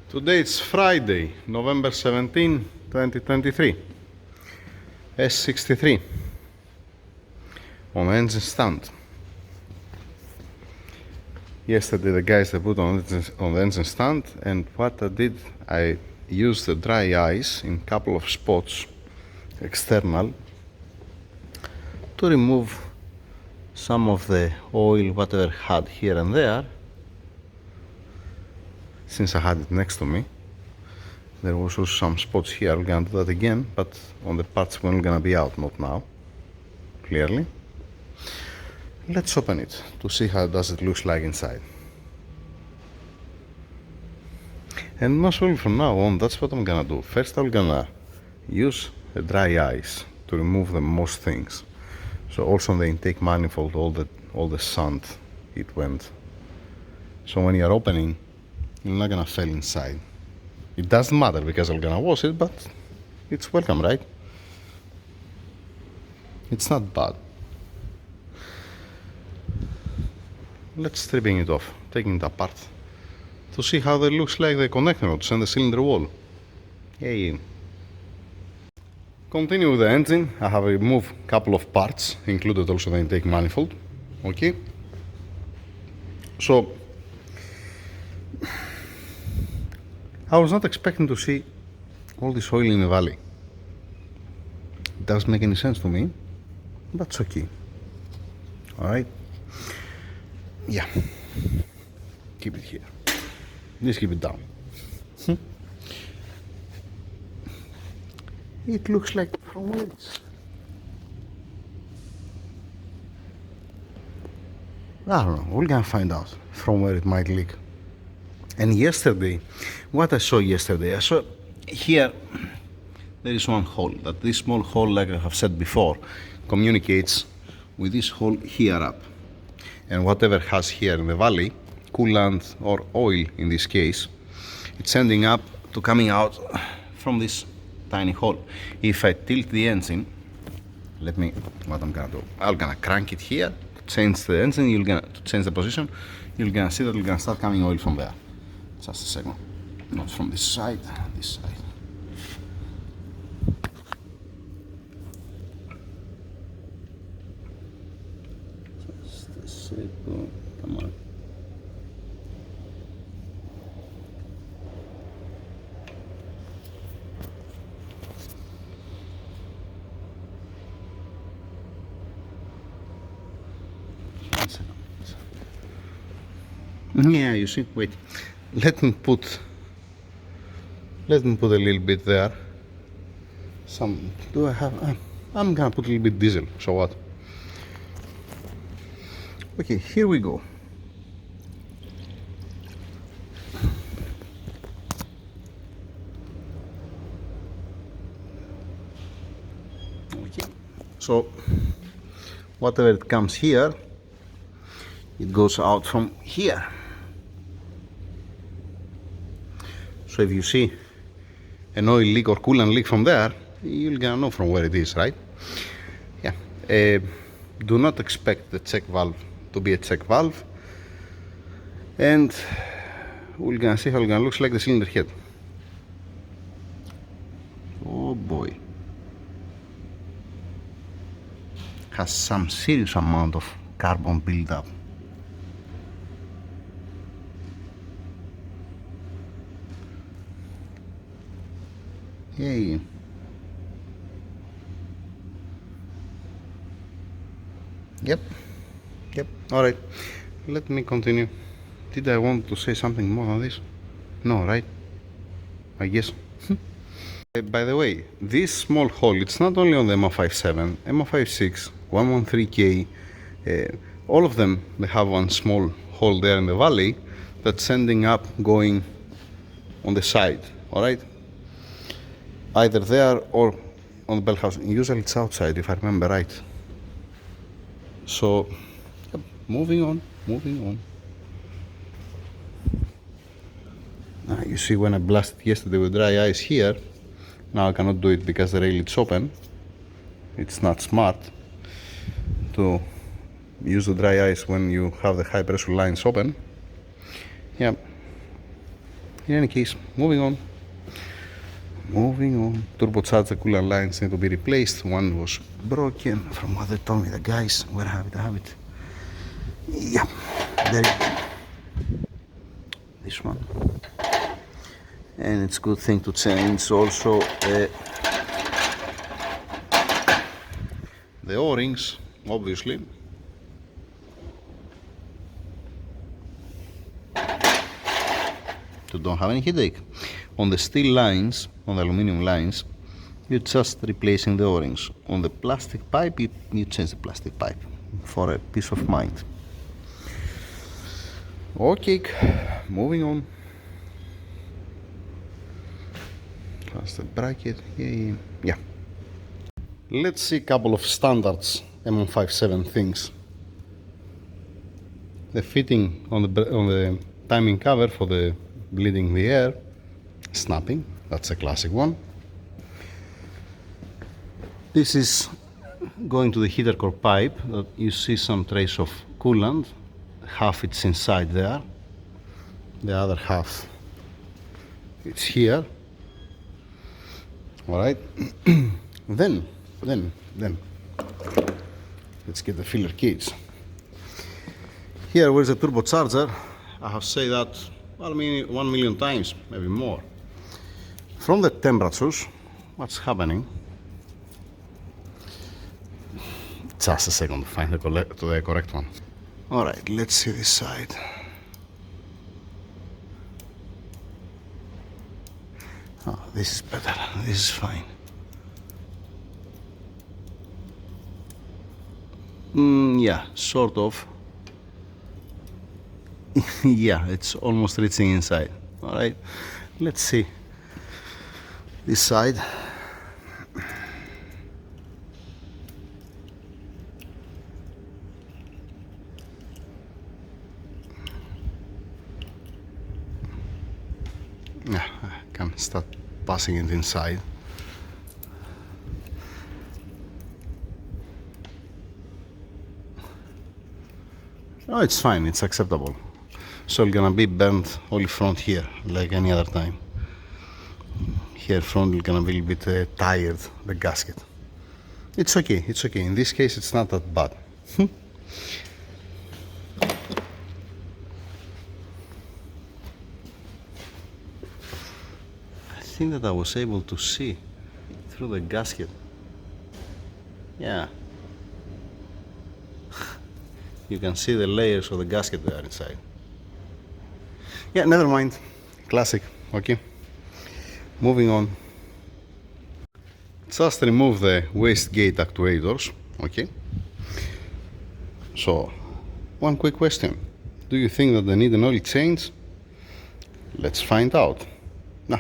Today it's Friday, November 17, 2023. S63 on the engine stand. Yesterday the guys they put on the engine stand, and what I did, I used the dry ice in a couple of spots, external, to remove some of the oil whatever had here and there. Since I had it next to me, there was also some spots here. I'm gonna do that again, but on the parts when I'm gonna be out, not now, clearly. Let's open it to see how does it looks like inside. And most probably from now on, that's what I'm gonna do. First I'm gonna use a dry ice to remove the most things. So also on the intake manifold, all the sand, it went. So when you're opening, you're not gonna fall inside. It doesn't matter because I'm gonna wash it, but it's welcome, right? It's not bad. Let's stripping it off, taking it apart to see how it looks like the connecting rods and the cylinder wall. Yay! Continue with the engine. I have removed a couple of parts, included also the intake manifold. Okay. So I was not expecting to see all this oil in the valley. It doesn't make any sense to me, but it's okay. Alright? Yeah. Keep it here. Just keep it down. It looks like from where it's... I don't know, we're gonna find out from where it might leak. And yesterday, what I saw yesterday, I saw here there is one hole, that this small hole, like I have said before, communicates with this hole here up. And whatever has here in the valley, coolant or oil in this case, it's ending up to coming out from this tiny hole. If I tilt the engine, what I'm gonna do, I'm gonna crank it here, change the engine, to change the position, you're gonna see that you're gonna start coming oil from there. Just a second, not from this side, this side. Just a second, come on. Yeah, you see, wait. Let me put a little bit there. Do I have? I'm gonna put a little bit diesel. So what? Okay, here we go. Okay. So whatever it comes here, it goes out from here. So if you see an oil leak or coolant leak from there, you're gonna know from where it is, right? Yeah. Do not expect the check valve to be a check valve, and we're gonna see how it looks like the cylinder head. Oh boy, has some serious amount of carbon buildup. Yay. Yep. Alright, let me continue. Did I want to say something more on this? No, right? I guess. By the way, this small hole, it's not only on the MO57, MO56, 113K, all of them, they have one small hole there in the valley that's ending up going on the side, alright? Either there or on the bell house. Usually it's outside, if I remember right. So, yep, moving on. Now you see when I blasted yesterday with dry ice here, now I cannot do it because the rail is open. It's not smart to use the dry ice when you have the high pressure lines open. Yeah. In any case, moving on. Turbocharger coolant lines need to be replaced. One was broken from what they told me, the guys. Where have it? I have it. Yeah, there you go. This one. And it's a good thing to change also the O-rings, obviously. To don't have any headache. On the steel lines, on the aluminum lines, you're just replacing the O-rings. On the plastic pipe, you change the plastic pipe for a peace of mind. Okay, moving on. That's the bracket. Yeah. Let's see a couple of standards M157 things. The fitting on the timing cover for the bleeding the air, snapping. That's a classic one. This is going to the heater core pipe. That you see some trace of coolant. Half it's inside there. The other half it's here. All right. Then let's get the filler kits. Here, where's the turbocharger? I have said that 1 million times, maybe more. From the temperatures, what's happening? Just a second to find the correct one. All right, let's see this side. Oh, this is better. This is fine. Yeah, sort of. Yeah, it's almost reaching inside. All right, let's see this side. Yeah, I can start passing it inside. Oh, it's fine, it's acceptable. So it's gonna be bent only front here, like any other time. Here front is gonna be a little bit tired, the gasket. It's okay, it's okay. In this case, it's not that bad. I think that I was able to see through the gasket. Yeah. You can see the layers of the gasket there inside. Yeah, never mind. Classic. Okay. Moving on. Just remove the wastegate actuators. Okay. So, one quick question. Do you think that they need an oil change? Let's find out. No.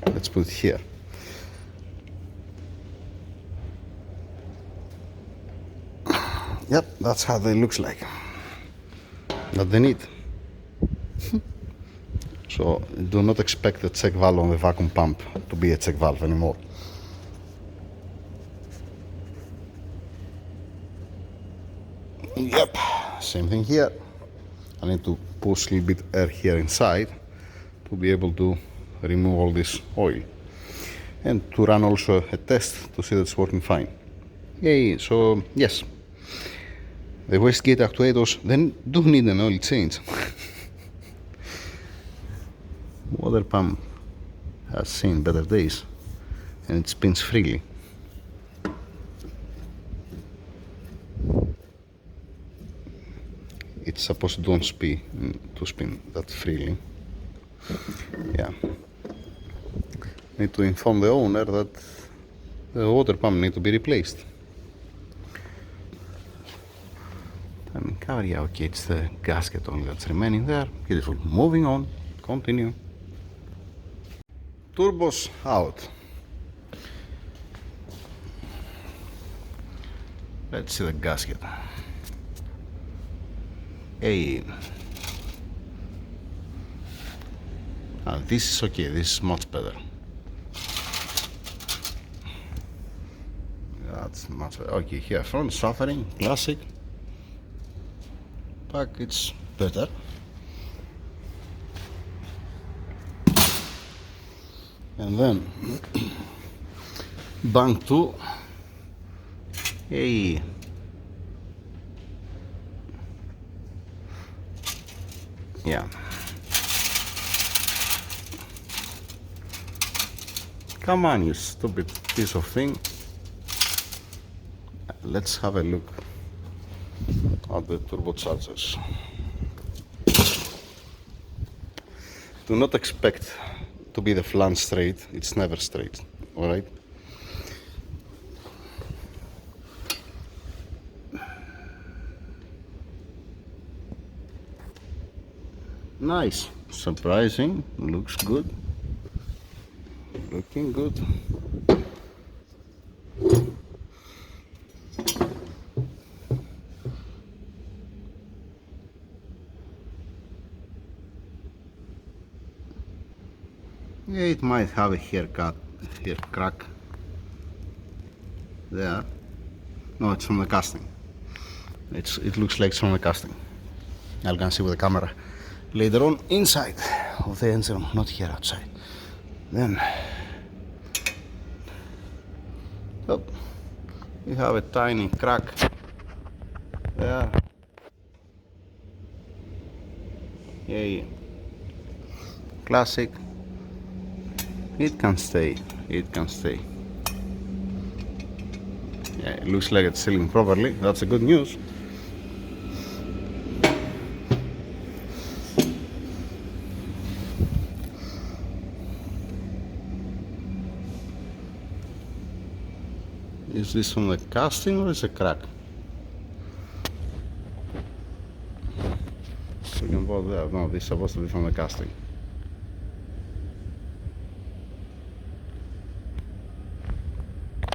Let's put it here. Yep, that's how they looks like. That they need. So do not expect the check valve on the vacuum pump to be a check valve anymore. Yep, same thing here. I need to push a little bit air here inside to be able to remove all this oil and to run also a test to see that it's working fine. Yay, so yes, the wastegate actuators then do need an oil change. Water pump has seen better days and it spins freely. It's supposed to don't spin that freely. Yeah. Need to inform the owner that the water pump needs to be replaced. Timing cover, yeah, okay, it's the gasket only that's remaining there. Beautiful. Moving on. Continue. Turbos out. Let's see the gasket. Hey. This is okay, this is much better. That's much better. Okay, here, front suffering, classic. Back, it's better. and then bank 2. Hey, yeah, come on, you stupid piece of thing. Let's have a look at the turbochargers. Do not expect to be the flange straight, it's never straight, alright? Nice, surprising, looks good, looking good. Yeah, it might have a hair crack there. No, it's from the casting. It looks like it's from the casting. I can see with the camera later on inside of the engine room, not here outside. Then, oh, we have a tiny crack there. Yay. Classic. It can stay. It can stay. Yeah, it looks like it's sealing properly. That's a good news. Is this from the casting or is it a crack? We can vote there. No, this is supposed to be from the casting.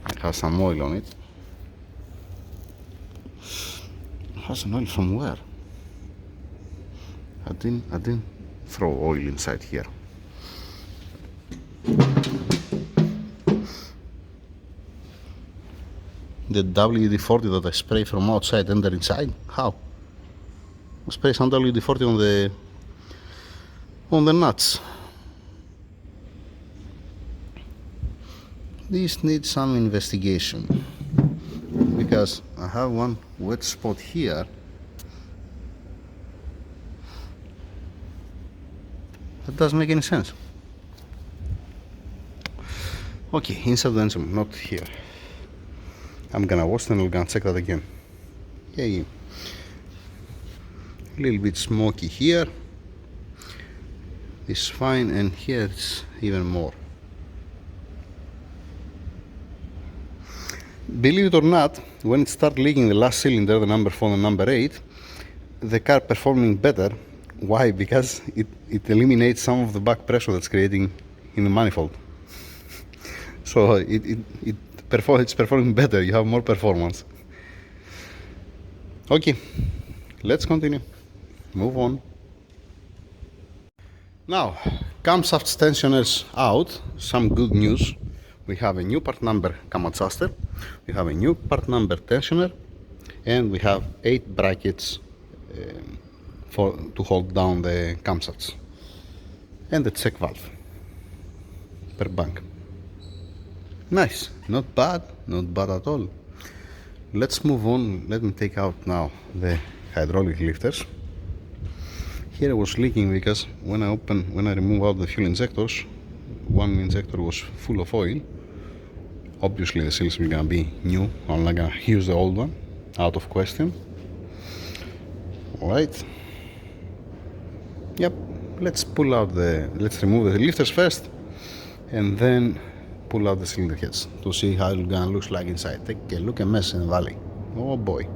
It has some oil on it. It has an oil from where? I didn't throw oil inside here. The WD-40 that I spray from outside enter inside? How? I spray some WD-40 on the nuts. This needs some investigation because I have one wet spot here. That doesn't make any sense. Okay, inside the engine, not here. I'm gonna wash and we're gonna check that again. Yeah. A little bit smoky here. It's fine, and here it's even more. Believe it or not, when it starts leaking the last cylinder, the number 4 and number 8, the car performing better. Why? Because it eliminates some of the back pressure that's creating in the manifold. So it's performing better. You have more performance. Okay, let's continue. Move on. Now, camshaft tensioners out. Some good news. We have a new part number cam adjuster, we have a new part number tensioner, and we have 8 brackets to hold down the camshafts, and the check valve per bank. Nice, not bad at all. Let's move on. Let me take out now the hydraulic lifters. Here it was leaking because when I remove out the fuel injectors, one injector was full of oil. Obviously the seals are gonna be new. I'm not gonna use the old one, out of question. Alright. Yep. Let's remove the lifters first and then pull out the cylinder heads to see how it's gonna look like inside. Take a look, a mess in the valley. Oh boy.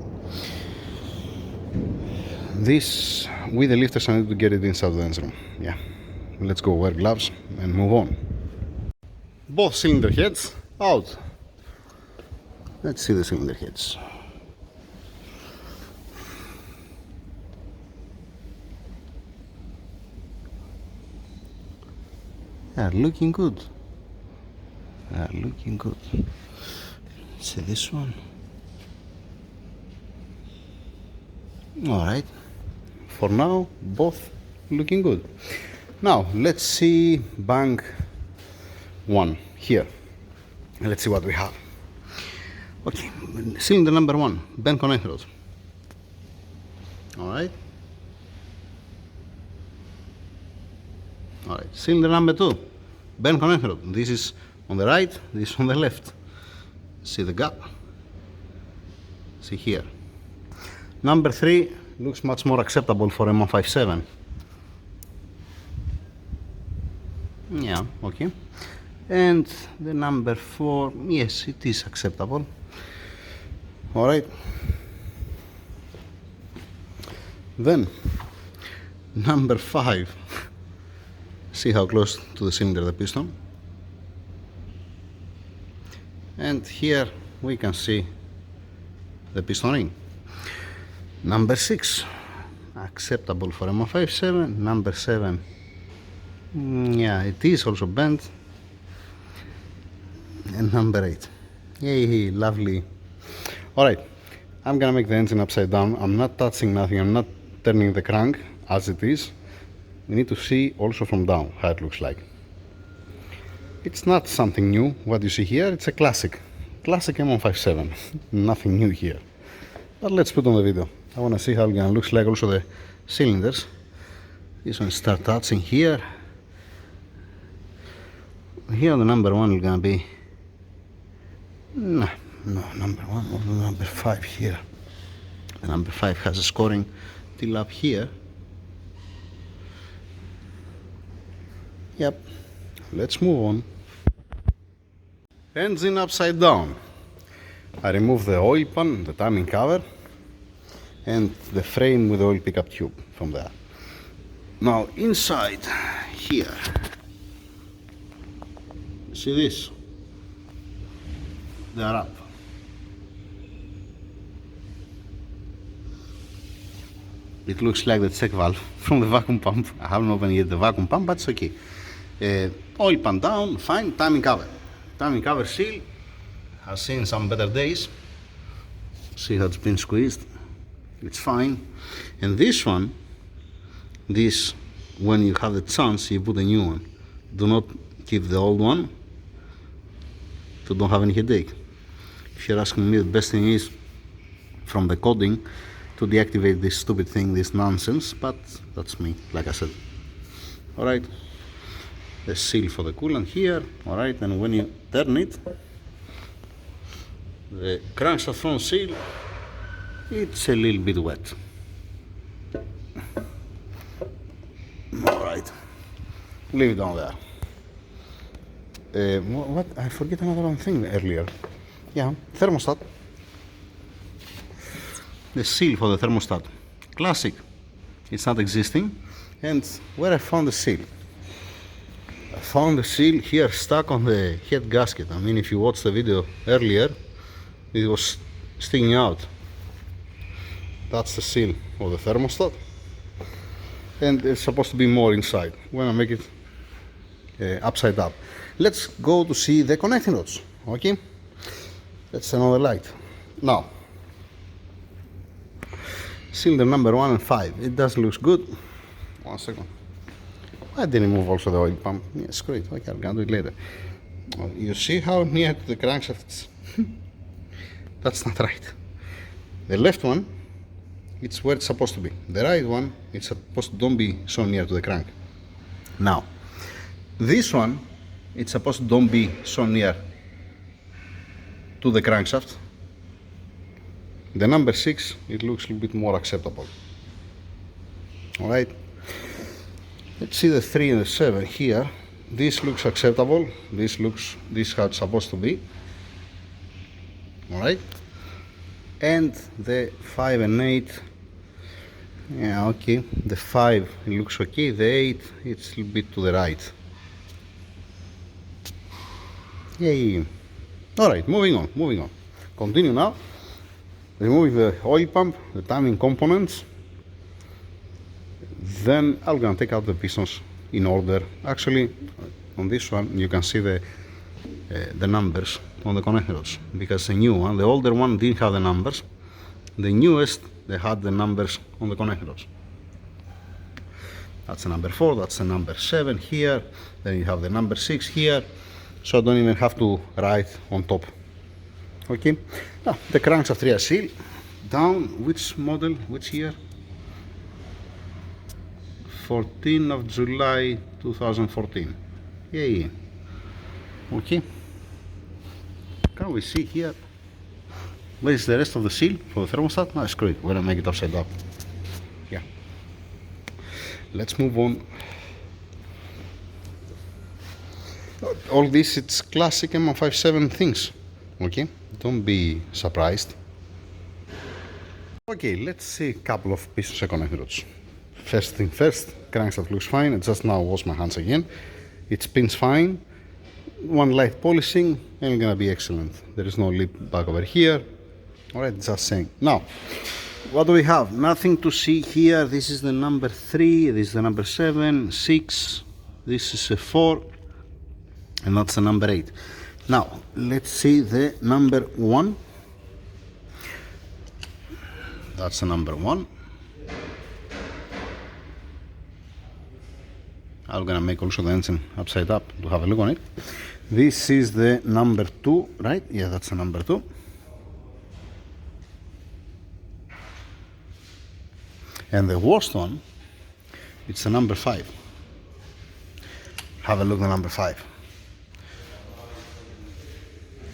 This, with the lifters, I need to get it inside the engine room. Yeah. Let's go wear gloves and move on. Both cylinder heads out. Let's see the cylinder heads. They are looking good. They are looking good. Let's see this one. Alright. For now, both looking good. Now, let's see bank one here. And let's see what we have. Okay, cylinder number 1, bent connector rod. Alright. Alright, cylinder number 2, bent connector rod. This is on the right, this is on the left. See the gap? See here. Number 3 looks much more acceptable for M157. Yeah, okay. And the number 4, yes, it is acceptable. Alright. Then, number 5. See how close to the cylinder the piston. And here we can see the piston ring. Number 6, acceptable for M157. Number 7, yeah, it is also bent. And number 8, yay, lovely. Alright, I'm gonna make the engine upside down. I'm not touching nothing, I'm not turning the crank as it is. We need to see also from down how it looks like. It's not something new, what you see here, it's a classic M157, nothing new here. But let's put on the video. I wanna see how it looks like also the cylinders. This one start touching here. Here the number 1 is gonna be, no, number 1 or number 5 here. The number 5 has a scoring till up here. Yep, let's move on. Engine upside down. I remove the oil pan, the timing cover, and the frame with the oil pickup tube from there. Now inside here, see this? They are up. It looks like the check valve from the vacuum pump. I haven't opened yet the vacuum pump, but it's okay. Oil pan down, fine. Timing cover. Timing cover seal has seen some better days. See how it's been squeezed. It's fine. And this one, this, when you have the chance, you put a new one. Do not keep the old one to don't have any headache. If you're asking me, the best thing is from the coding to deactivate this stupid thing, this nonsense, but that's me, like I said. Alright, the seal for the coolant here, alright, and when you turn it, the crankshaft front seal, it's a little bit wet. Alright, leave it down there. What? I forget another one thing earlier. Yeah, thermostat. The seal for the thermostat. Classic. It's not existing. And where I found the seal? I found the seal here stuck on the head gasket. I mean, if you watched the video earlier, it was sticking out. That's the seal of the thermostat. And there's supposed to be more inside when I make it upside up. Let's go to see the connecting rods. Okay, that's another light. Now, cylinder number 1 and 5. It does look good. 1 second. I didn't remove also the oil pump. Yeah, screw it. Okay, I'm gonna do it later. You see how near to the crankshaft? That's not right. The left one, it's where it's supposed to be. The right one, it's supposed to don't be so near to the crank. Now, this one, it's supposed to don't be so near to the crankshaft. The number 6, it looks a little bit more acceptable. Alright, let's see the 3 and the 7 here. This looks acceptable. This how it's supposed to be. Alright, and the 5 and 8, yeah, okay, the 5 it looks okay, the 8 it's a little bit to the right. Yay. Alright, moving on. Continue now. Remove the oil pump, the timing components. Then I'm gonna take out the pistons in order. Actually, on this one you can see the numbers on the connectors, because the new one, the older one didn't have the numbers. The newest, they had the numbers on the connectors. That's the number 4, that's the number 7 here. Then you have the number 6 here. so I don't even have to write on top. Okay, now the crankshaft rear seal down. Which model, which year? 14th of July 2014. Yay. Okay, can we see here where is the rest of the seal for the thermostat? No, screw it, we're gonna make it upside down. Yeah, let's move on. All this, it's classic M157 things. Okay, don't be surprised. Okay, let's see a couple of pieces of connecting rods. First thing first, crankshaft looks fine. I just now wash my hands again. It spins fine. One light polishing and it's gonna be excellent. There is no lip back over here. Alright, just saying. Now, what do we have? Nothing to see here. This is the number 3, this is the number 7, 6, this is a 4, and that's the number 8. Now, let's see the number 1. That's the number 1. I'm gonna make also the engine upside up to have a look on it. This is the number 2, right? Yeah, that's the number 2. And the worst one, it's the number 5. Have a look at the number 5.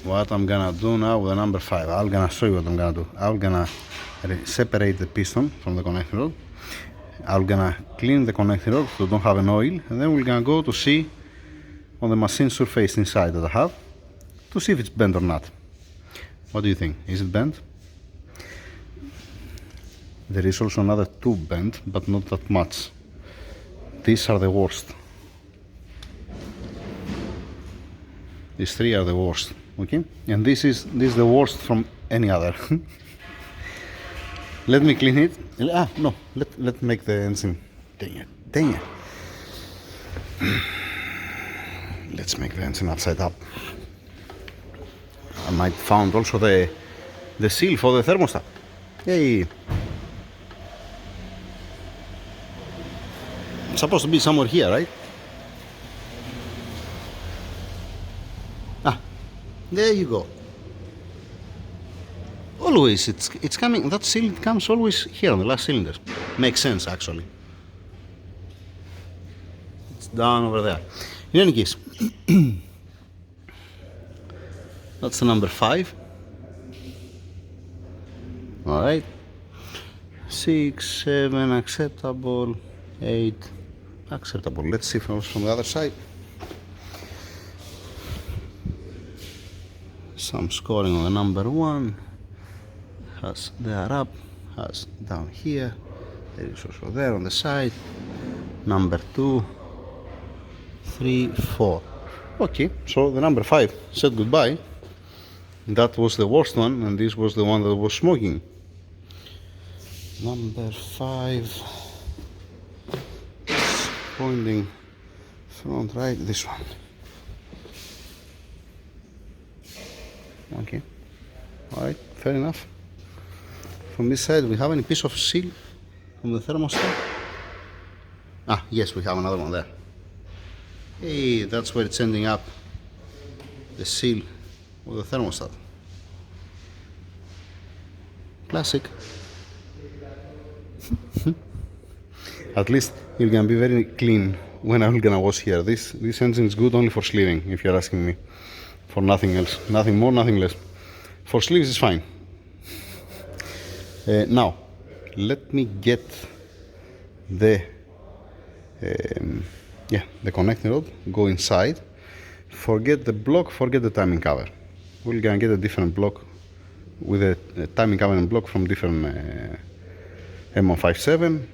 What I'm gonna do now with the number 5, I'm gonna show you what I'm gonna do. I'm gonna separate the piston from the connecting rod. I'm gonna clean the connecting rod so don't have an oil, and then we're gonna go to see on the machine surface inside that I have to see if it's bent or not. What do you think? Is it bent? There is also another 2 bent, but not that much. These are the worst. These 3 are the worst. Okay, and this is the worst from any other. Let me clean it. No, let's make the engine. Dang it. Let's make the engine upside up. I might found also the seal for the thermostat. Yay. It's supposed to be somewhere here, right? There you go. Always it's coming, that seal comes always here on the last cylinder. Makes sense actually. It's down over there. In any case, that's the number 5. Alright. 6, 7 acceptable, 8 acceptable. Let's see from the other side. Some scoring on the number 1. Has there up, has down here. There is also there on the side. Number 2, 3, 4. Okay, so the number 5 said goodbye. That was the worst one, and this was the one that was smoking. Number 5 is pointing front right, this one. Okay, alright, fair enough. From this side, we have any piece of seal from the thermostat? Yes, we have another one there. Hey, that's where it's ending up. The seal of the thermostat. Classic. At least it's gonna be very clean when I'm gonna wash here. This engine is good only for sleeving, if you're asking me. For nothing else, nothing more, nothing less. For sleeves is fine. Now, let me get the connecting rod, go inside. Forget the block, forget the timing cover. We're gonna get a different block with a timing cover and block from different M157,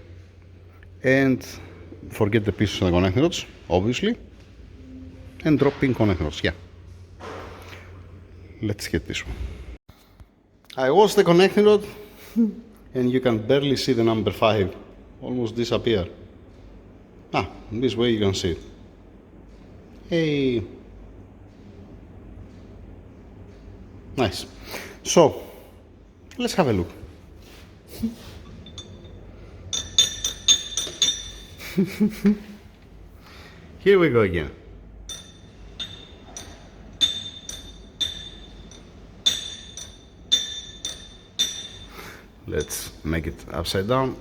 and forget the pieces of the connecting rods, obviously, and drop in connecting rods. Yeah. Let's get this one. I washed the connecting rod and you can barely see the number 5 almost disappear. This way you can see it. Hey, nice. So let's have a look. Here we go again. Let's make it upside down.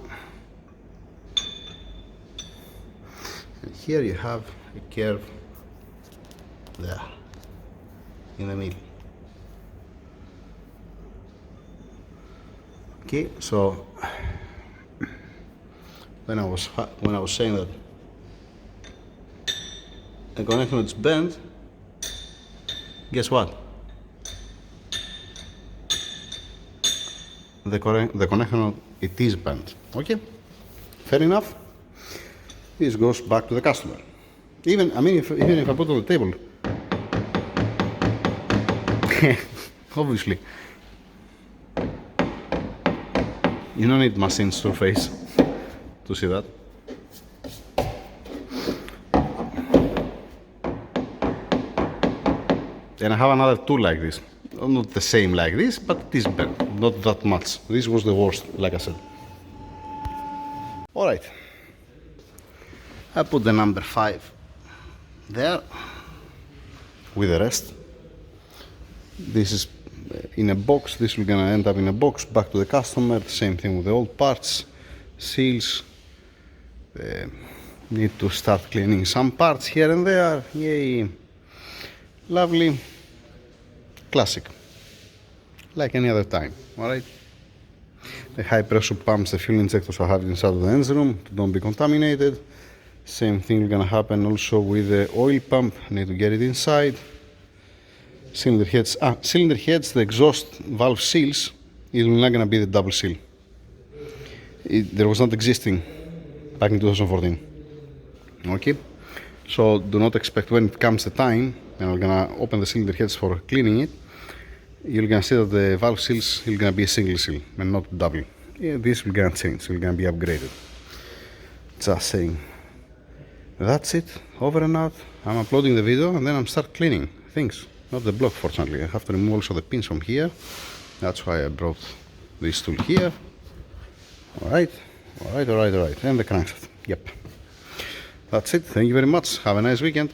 And here you have a curve there in the middle. Okay, so when I was saying that the connection is bent, guess what? The connection, it is bent. Okay, fair enough. This goes back to the customer. Even if I put it on the table, obviously, you don't need machine surface to see that. And I have another tool like this. Not the same like this, but it is bent. Not that much. This was the worst, like I said. Alright. I put the number 5 there with the rest. This is in a box. This will gonna end up in a box back to the customer. Same thing with the old parts, seals. Need to start cleaning some parts here and there. Yay! Lovely, classic, like any other time. Alright. The high pressure pumps, the fuel injectors, I have it inside of the engine room to don't be contaminated. Same thing is gonna happen also with the oil pump. Need to get it inside. Cylinder heads, the exhaust valve seals, is not gonna be the double seal. There was not existing back in 2014. Okay, so do not expect when it comes the time, and we're gonna open the cylinder heads for cleaning it, you're gonna see that the valve seals is gonna be a single seal and not double. Yeah, this will gonna change, will gonna be upgraded. Just saying. That's it, over and out. I'm uploading the video and then I'm start cleaning things. Not the block, fortunately. I have to remove also the pins from here. That's why I brought this tool here. Alright. And the crankshaft. Yep. That's it. Thank you very much. Have a nice weekend.